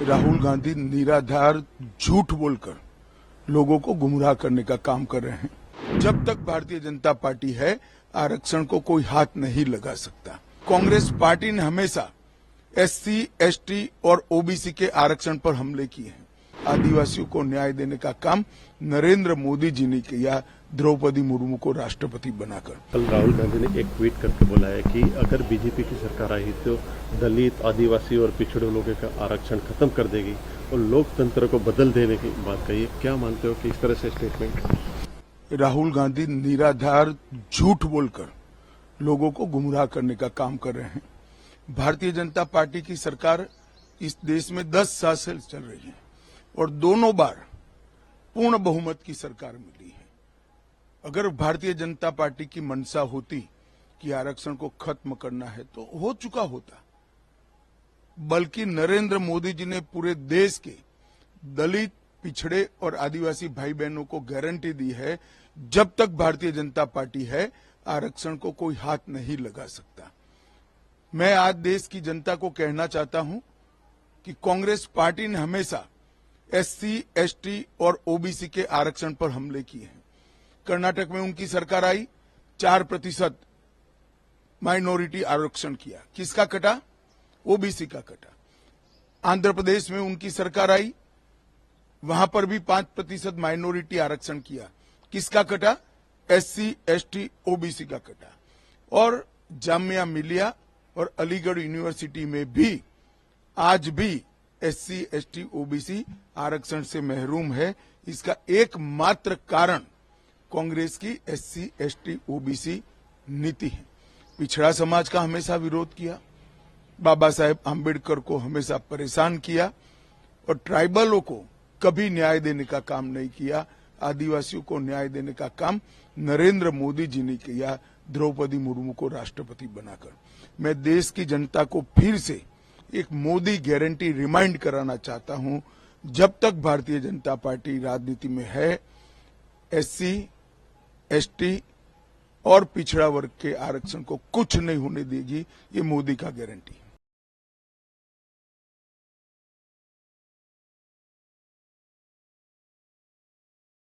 राहुल गांधी निराधार झूठ बोलकर लोगों को गुमराह करने का काम कर रहे हैं। जब तक भारतीय जनता पार्टी है, आरक्षण को कोई हाथ नहीं लगा सकता। कांग्रेस पार्टी ने हमेशा एससी, एसटी और ओबीसी के आरक्षण पर हमले किए हैं। आदिवासियों को न्याय देने का काम नरेंद्र मोदी जी ने किया, द्रौपदी मुर्मू को राष्ट्रपति बनाकर। कल राहुल गांधी ने एक ट्वीट करके बोला है कि अगर बीजेपी की सरकार आई तो दलित, आदिवासी और पिछड़े लोगों का आरक्षण खत्म कर देगी और लोकतंत्र को बदल देने की बात कही। क्या मानते हो कि इस तरह से स्टेटमेंट? राहुल गांधी निराधार झूठ बोलकर लोगों को गुमराह करने का काम कर रहे हैं। भारतीय जनता पार्टी की सरकार इस देश में 10 साल से चल रही है और दोनों बार पूर्ण बहुमत की सरकार मिली है। अगर भारतीय जनता पार्टी की मंशा होती कि आरक्षण को खत्म करना है तो हो चुका होता, बल्कि नरेंद्र मोदी जी ने पूरे देश के दलित, पिछड़े और आदिवासी भाई बहनों को गारंटी दी है, जब तक भारतीय जनता पार्टी है, आरक्षण को कोई हाथ नहीं लगा सकता। मैं आज देश की जनता को कहना चाहता हूं कि कांग्रेस पार्टी ने हमेशा एससी, एसटी और ओबीसी के आरक्षण पर हमले किए हैं। कर्नाटक में उनकी सरकार आई, 4% माइनॉरिटी आरक्षण किया। किसका कटा? ओबीसी का कटा। आंध्र प्रदेश में उनकी सरकार आई, वहां पर भी 5% माइनॉरिटी आरक्षण किया। किसका कटा? एससी, एसटी, ओबीसी का कटा। और जामिया मिलिया और अलीगढ़ यूनिवर्सिटी में भी आज भी एससी, एसटी, ओबीसी आरक्षण से महरूम है। इसका एकमात्र कारण कांग्रेस की एससी, एसटी, ओबीसी नीति है। पिछड़ा समाज का हमेशा विरोध किया, बाबा साहेब आंबेडकर को हमेशा परेशान किया और ट्राइबलों को कभी न्याय देने का काम नहीं किया। आदिवासियों को न्याय देने का काम नरेंद्र मोदी जी ने किया, द्रौपदी मुर्मू को राष्ट्रपति बनाकर। मैं देश की जनता को फिर से एक मोदी गारंटी रिमाइंड कराना चाहता हूं, जब तक भारतीय जनता पार्टी राजनीति में है, एससी, एसटी और पिछड़ा वर्ग के आरक्षण को कुछ नहीं होने देगी। ये मोदी का गारंटी है।